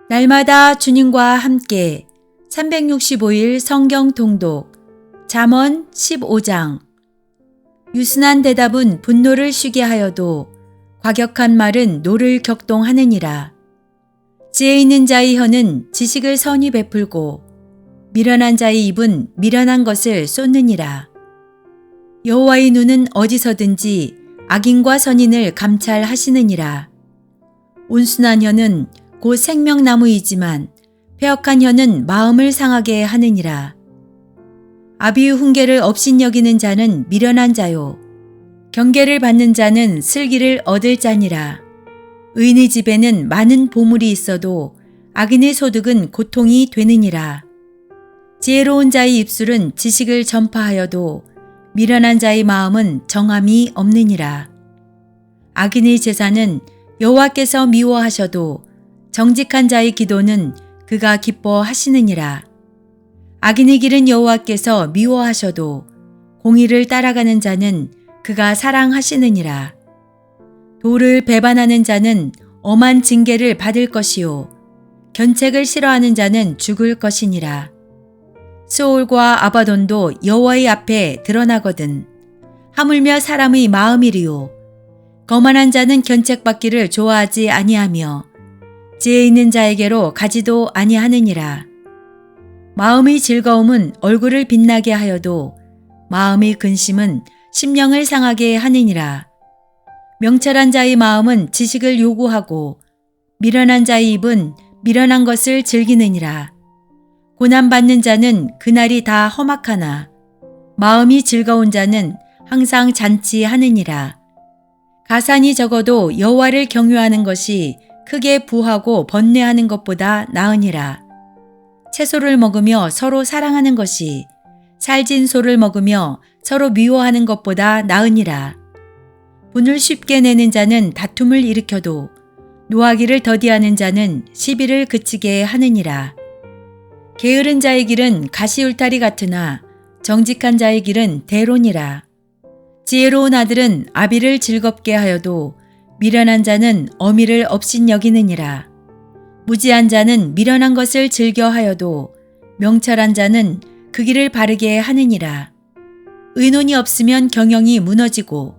날마다 주님과 함께 365일 성경 통독 잠언 15장. 유순한 대답은 분노를 쉬게 하여도 과격한 말은 노를 격동하느니라. 지혜 있는 자의 혀는 지식을 선히 베풀고 미련한 자의 입은 미련한 것을 쏟느니라. 여호와의 눈은 어디서든지 악인과 선인을 감찰하시느니라. 온순한 혀는 곧 생명나무이지만 패역한 혀는 마음을 상하게 하느니라. 아비의 훈계를 업신여기는 자는 미련한 자요, 경계를 받는 자는 슬기를 얻을 자니라. 의인의 집에는 많은 보물이 있어도 악인의 소득은 고통이 되느니라. 지혜로운 자의 입술은 지식을 전파하여도 미련한 자의 마음은 정함이 없느니라. 악인의 제사는 여호와께서 미워하셔도 정직한 자의 기도는 그가 기뻐하시느니라. 악인의 길은 여호와께서 미워하셔도 공의를 따라가는 자는 그가 사랑하시느니라. 도를 배반하는 자는 엄한 징계를 받을 것이요, 견책을 싫어하는 자는 죽을 것이니라. 스올과 아바돈도 여호와의 앞에 드러나거든 하물며 사람의 마음이리요. 거만한 자는 견책받기를 좋아하지 아니하며 지혜 있는 자에게로 가지도 아니하느니라. 마음의 즐거움은 얼굴을 빛나게 하여도 마음의 근심은 심령을 상하게 하느니라. 명철한 자의 마음은 지식을 요구하고 미련한 자의 입은 미련한 것을 즐기느니라. 고난받는 자는 그날이 다 험악하나 마음이 즐거운 자는 항상 잔치하느니라. 가산이 적어도 여호와를 경유하는 것이 크게 부하고 번뇌하는 것보다 나으니라. 채소를 먹으며 서로 사랑하는 것이 살진 소를 먹으며 서로 미워하는 것보다 나으니라. 분을 쉽게 내는 자는 다툼을 일으켜도 노하기를 더디하는 자는 시비를 그치게 하느니라. 게으른 자의 길은 가시울타리 같으나 정직한 자의 길은 대론이라. 지혜로운 아들은 아비를 즐겁게 하여도 미련한 자는 어미를 업신여기느니라. 무지한 자는 미련한 것을 즐겨 하여도 명철한 자는 그 길을 바르게 하느니라. 의논이 없으면 경영이 무너지고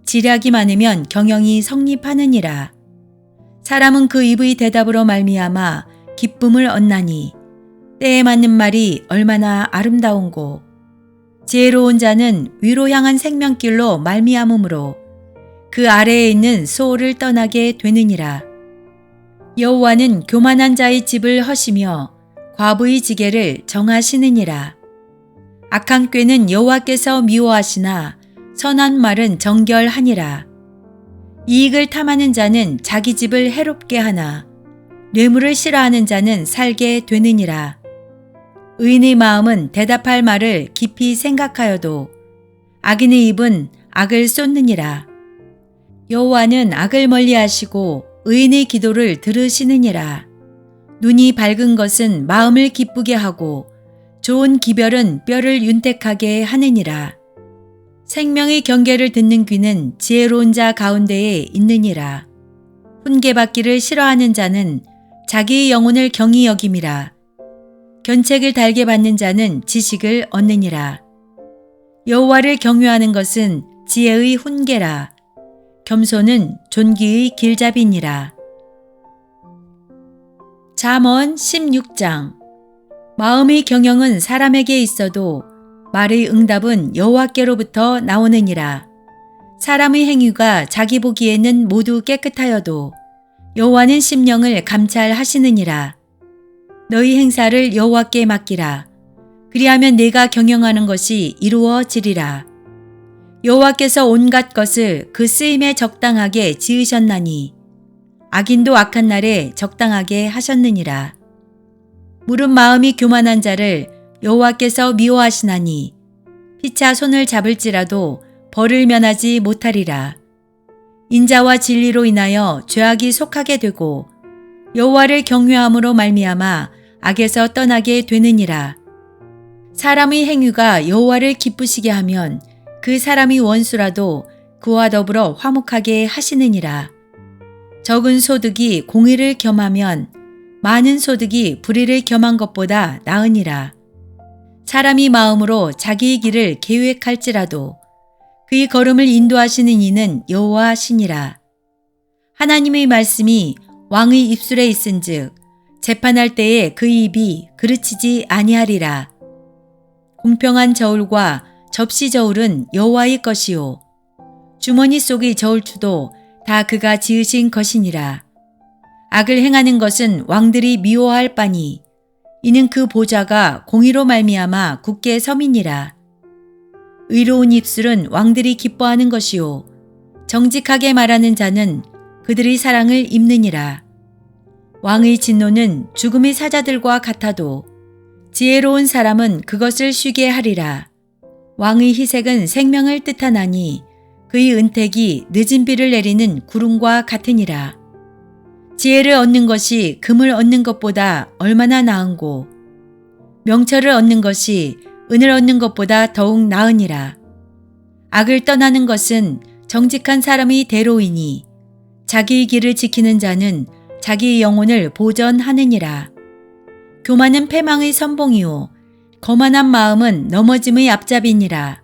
지략이 많으면 경영이 성립하느니라. 사람은 그 입의 대답으로 말미암아 기쁨을 얻나니 때에 맞는 말이 얼마나 아름다운고. 지혜로운 자는 위로 향한 생명길로 말미암으므로 그 아래에 있는 소홀을 떠나게 되느니라. 여호와는 교만한 자의 집을 허시며 과부의 지게를 정하시느니라. 악한 꾀는 여호와께서 미워하시나 선한 말은 정결하니라. 이익을 탐하는 자는 자기 집을 해롭게 하나 뇌물을 싫어하는 자는 살게 되느니라. 의인의 마음은 대답할 말을 깊이 생각하여도 악인의 입은 악을 쏟느니라. 여호와는 악을 멀리하시고 의인의 기도를 들으시느니라. 눈이 밝은 것은 마음을 기쁘게 하고 좋은 기별은 뼈를 윤택하게 하느니라. 생명의 경계를 듣는 귀는 지혜로운 자 가운데에 있느니라. 훈계받기를 싫어하는 자는 자기의 영혼을 경히 여김이라. 견책을 달게 받는 자는 지식을 얻느니라. 여호와를 경유하는 것은 지혜의 훈계라. 겸손은 존귀의 길잡이니라. 잠언 16장. 마음의 경영은 사람에게 있어도 말의 응답은 여호와께로부터 나오느니라. 사람의 행위가 자기 보기에는 모두 깨끗하여도 여호와는 심령을 감찰하시느니라. 너희 행사를 여호와께 맡기라. 그리하면 내가 경영하는 것이 이루어지리라. 여호와께서 온갖 것을 그 쓰임에 적당하게 지으셨나니 악인도 악한 날에 적당하게 하셨느니라. 무릇 마음이 교만한 자를 여호와께서 미워하시나니 피차 손을 잡을지라도 벌을 면하지 못하리라. 인자와 진리로 인하여 죄악이 속하게 되고 여호와를 경외함으로 말미암아 악에서 떠나게 되느니라. 사람의 행위가 여호와를 기쁘시게 하면 그 사람이 원수라도 그와 더불어 화목하게 하시느니라. 적은 소득이 공의를 겸하면 많은 소득이 불의를 겸한 것보다 나으니라. 사람이 마음으로 자기의 길을 계획할지라도 그의 걸음을 인도하시는 이는 여호와시니라. 하나님의 말씀이 왕의 입술에 있은즉 재판할 때에 그의 입이 그르치지 아니하리라. 공평한 저울과 접시 저울은 여호와의 것이요 주머니 속의 저울추도 다 그가 지으신 것이니라. 악을 행하는 것은 왕들이 미워할 바니 이는 그 보좌가 공의로 말미암아 굳게 섬이니라. 의로운 입술은 왕들이 기뻐하는 것이요 정직하게 말하는 자는 그들의 사랑을 입느니라. 왕의 진노는 죽음의 사자들과 같아도 지혜로운 사람은 그것을 쉬게 하리라. 왕의 희색은 생명을 뜻하나니 그의 은택이 늦은 비를 내리는 구름과 같으니라. 지혜를 얻는 것이 금을 얻는 것보다 얼마나 나은고 명철을 얻는 것이 은을 얻는 것보다 더욱 나으니라. 악을 떠나는 것은 정직한 사람의 대로이니 자기의 길을 지키는 자는 자기의 영혼을 보전하느니라. 교만은 패망의 선봉이요 거만한 마음은 넘어짐의 앞잡이니라.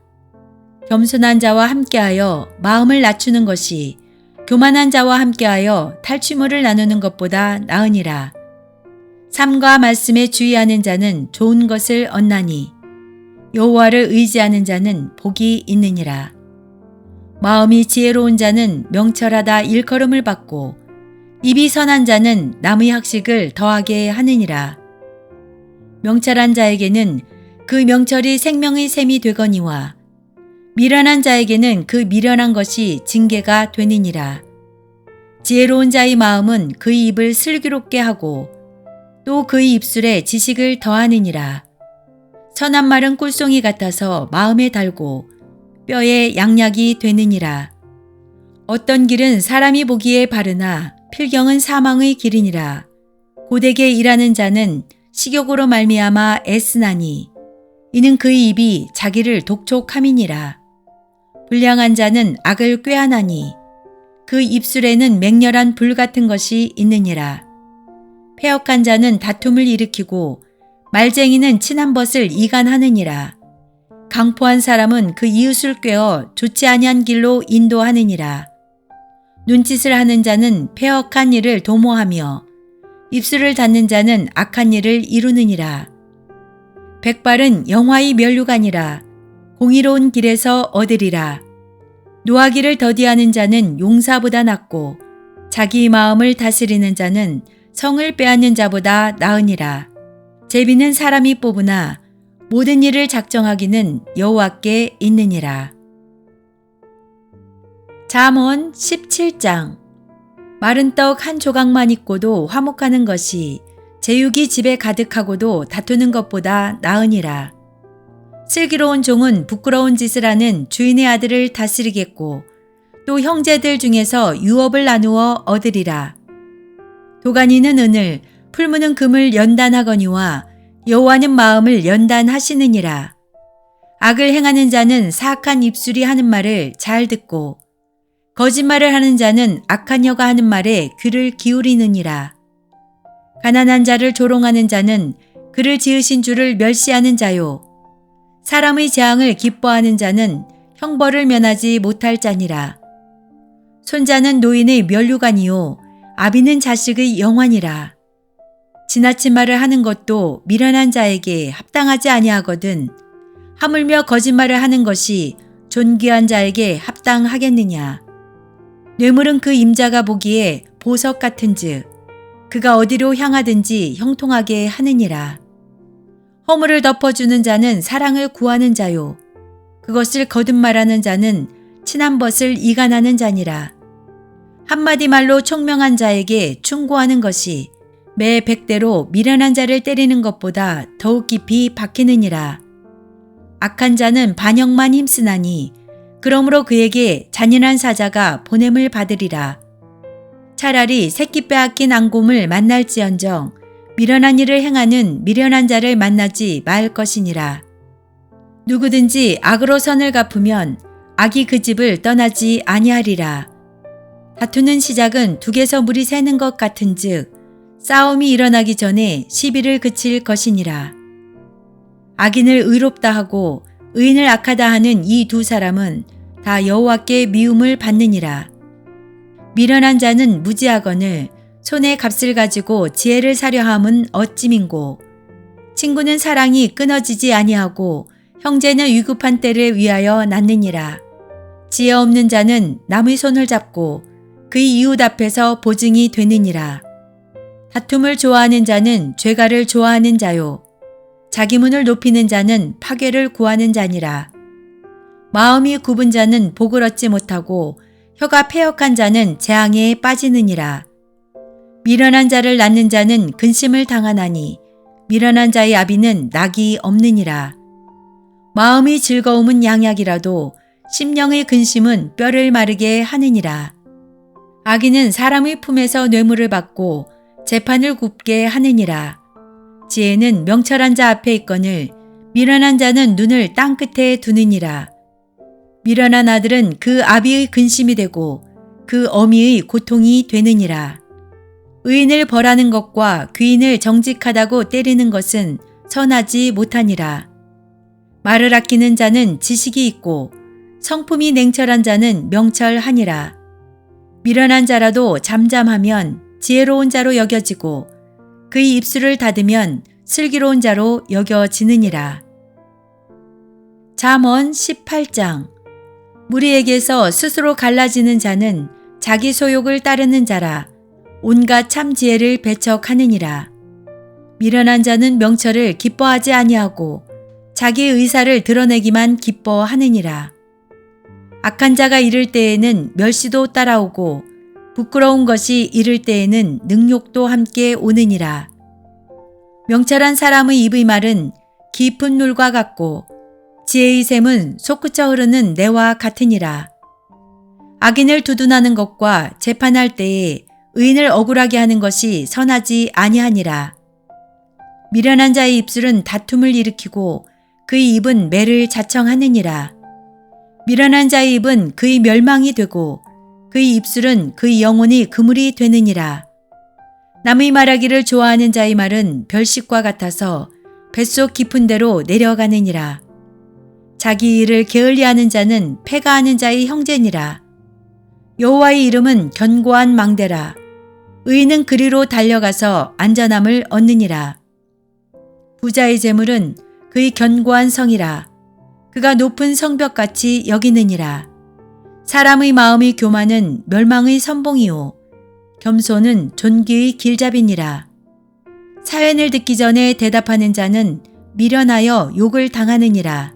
겸손한 자와 함께하여 마음을 낮추는 것이 교만한 자와 함께하여 탈취물을 나누는 것보다 나으니라. 삶과 말씀에 주의하는 자는 좋은 것을 얻나니 여호와를 의지하는 자는 복이 있느니라. 마음이 지혜로운 자는 명철하다 일컬음을 받고 입이 선한 자는 남의 학식을 더하게 하느니라. 명철한 자에게는 그 명철이 생명의 샘이 되거니와 미련한 자에게는 그 미련한 것이 징계가 되느니라. 지혜로운 자의 마음은 그의 입을 슬기롭게 하고 또 그의 입술에 지식을 더하느니라. 선한 말은 꿀송이 같아서 마음에 달고 뼈에 양약이 되느니라. 어떤 길은 사람이 보기에 바르나 필경은 사망의 길이니라. 고되게 일하는 자는 식욕으로 말미암아 애쓰나니 이는 그의 입이 자기를 독촉함이니라. 불량한 자는 악을 꾀하나니 그 입술에는 맹렬한 불 같은 것이 있느니라. 패역한 자는 다툼을 일으키고 말쟁이는 친한 벗을 이간하느니라. 강포한 사람은 그 이웃을 꾀어 좋지 아니한 길로 인도하느니라. 눈짓을 하는 자는 패역한 일을 도모하며 입술을 닫는 자는 악한 일을 이루느니라. 백발은 영화의 면류관이라 공의로운 길에서 얻으리라. 노하기를 더디하는 자는 용사보다 낫고 자기 마음을 다스리는 자는 성을 빼앗는 자보다 나으니라. 제비는 사람이 뽑으나 모든 일을 작정하기는 여호와께 있느니라. 잠언 17장. 마른 떡 한 조각만 있고도 화목하는 것이 제육이 집에 가득하고도 다투는 것보다 나으니라. 슬기로운 종은 부끄러운 짓을 하는 주인의 아들을 다스리겠고 또 형제들 중에서 유업을 나누어 얻으리라. 도가니는 은을 풀무는 금을 연단하거니와 여호와는 마음을 연단하시느니라. 악을 행하는 자는 사악한 입술이 하는 말을 잘 듣고 거짓말을 하는 자는 악한 혀가 하는 말에 귀를 기울이느니라. 가난한 자를 조롱하는 자는 그를 지으신 주를 멸시하는 자요. 사람의 재앙을 기뻐하는 자는 형벌을 면하지 못할 자니라. 손자는 노인의 면류관이요 아비는 자식의 영환이라. 지나친 말을 하는 것도 미련한 자에게 합당하지 아니하거든 하물며 거짓말을 하는 것이 존귀한 자에게 합당하겠느냐. 뇌물은 그 임자가 보기에 보석 같은즉 그가 어디로 향하든지 형통하게 하느니라. 허물을 덮어주는 자는 사랑을 구하는 자요 그것을 거듭말하는 자는 친한 벗을 이간하는 자니라. 한마디 말로 총명한 자에게 충고하는 것이 매 100대로 미련한 자를 때리는 것보다 더욱 깊이 박히느니라. 악한 자는 반역만 힘쓰나니 그러므로 그에게 잔인한 사자가 보냄을 받으리라. 차라리 새끼 빼앗긴 앙곰을 만날지언정 미련한 일을 행하는 미련한 자를 만나지 말 것이니라. 누구든지 악으로 선을 갚으면 악이 그 집을 떠나지 아니하리라. 다투는 시작은 둑에서 물이 새는 것 같은즉 싸움이 일어나기 전에 시비를 그칠 것이니라. 악인을 의롭다 하고 의인을 악하다 하는 이 두 사람은 다 여호와께 미움을 받느니라. 미련한 자는 무지하거늘 손에 값을 가지고 지혜를 사려 함은 어찌민고. 친구는 사랑이 끊어지지 아니하고 형제는 위급한 때를 위하여 낳느니라. 지혜 없는 자는 남의 손을 잡고 그의 이웃 앞에서 보증이 되느니라. 다툼을 좋아하는 자는 죄가를 좋아하는 자요. 자기 문을 높이는 자는 파괴를 구하는 자니라. 마음이 굽은 자는 복을 얻지 못하고 혀가 패역한 자는 재앙에 빠지느니라. 미련한 자를 낳는 자는 근심을 당하나니 미련한 자의 아비는 낙이 없느니라. 마음이 즐거움은 양약이라도 심령의 근심은 뼈를 마르게 하느니라. 악인은 사람의 품에서 뇌물을 받고 재판을 굽게 하느니라. 지혜는 명철한 자 앞에 있거늘 미련한 자는 눈을 땅 끝에 두느니라. 미련한 아들은 그 아비의 근심이 되고 그 어미의 고통이 되느니라. 의인을 벌하는 것과 귀인을 정직하다고 때리는 것은 선하지 못하니라. 말을 아끼는 자는 지식이 있고 성품이 냉철한 자는 명철하니라. 미련한 자라도 잠잠하면 지혜로운 자로 여겨지고 그의 입술을 닫으면 슬기로운 자로 여겨지느니라. 잠언 18장. 무리에게서 스스로 갈라지는 자는 자기 소욕을 따르는 자라. 온갖 참 지혜를 배척하느니라. 미련한 자는 명철을 기뻐하지 아니하고 자기의 의사를 드러내기만 기뻐하느니라. 악한 자가 이를 때에는 멸시도 따라오고 부끄러운 것이 이를 때에는 능욕도 함께 오느니라. 명철한 사람의 입의 말은 깊은 물과 같고 지혜의 샘은 솟구쳐 흐르는 내와 같으니라. 악인을 두둔하는 것과 재판할 때에 의인을 억울하게 하는 것이 선하지 아니하니라. 미련한 자의 입술은 다툼을 일으키고 그의 입은 매를 자청하느니라. 미련한 자의 입은 그의 멸망이 되고 그의 입술은 그의 영혼이 그물이 되느니라. 남의 말하기를 좋아하는 자의 말은 별식과 같아서 뱃속 깊은 데로 내려가느니라. 자기 일을 게을리하는 자는 패가하는 자의 형제니라. 여호와의 이름은 견고한 망대라. 의인은 그리로 달려가서 안전함을 얻느니라. 부자의 재물은 그의 견고한 성이라. 그가 높은 성벽같이 여기느니라. 사람의 마음의 교만은 멸망의 선봉이요 겸손은 존귀의 길잡이니라. 사연을 듣기 전에 대답하는 자는 미련하여 욕을 당하느니라.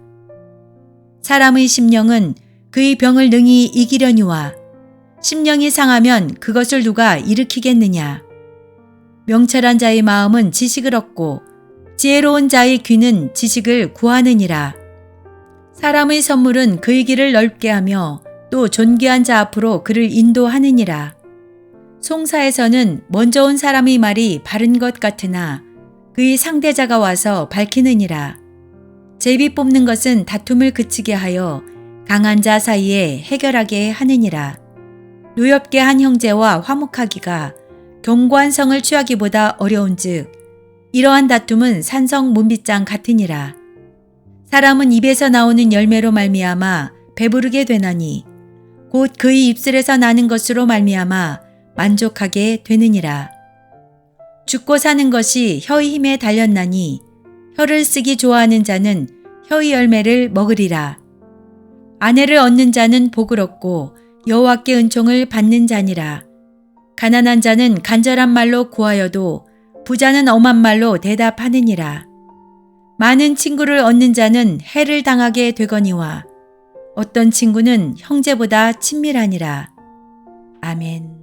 사람의 심령은 그의 병을 능히 이기려니와 심령이 상하면 그것을 누가 일으키겠느냐. 명철한 자의 마음은 지식을 얻고 지혜로운 자의 귀는 지식을 구하느니라. 사람의 선물은 그의 길을 넓게 하며 또 존귀한 자 앞으로 그를 인도하느니라. 송사에서는 먼저 온 사람의 말이 바른 것 같으나 그의 상대자가 와서 밝히느니라. 제비 뽑는 것은 다툼을 그치게 하여 강한 자 사이에 해결하게 하느니라. 노엽게 한 형제와 화목하기가 견고한 성을 취하기보다 어려운즉 이러한 다툼은 산성 문빗장 같으니라. 사람은 입에서 나오는 열매로 말미암아 배부르게 되나니 곧 그의 입술에서 나는 것으로 말미암아 만족하게 되느니라. 죽고 사는 것이 혀의 힘에 달렸나니 혀를 쓰기 좋아하는 자는 혀의 열매를 먹으리라. 아내를 얻는 자는 복을 얻고 여호와께 은총을 받는 자니라. 가난한 자는 간절한 말로 구하여도 부자는 엄한 말로 대답하느니라. 많은 친구를 얻는 자는 해를 당하게 되거니와 어떤 친구는 형제보다 친밀하니라. 아멘.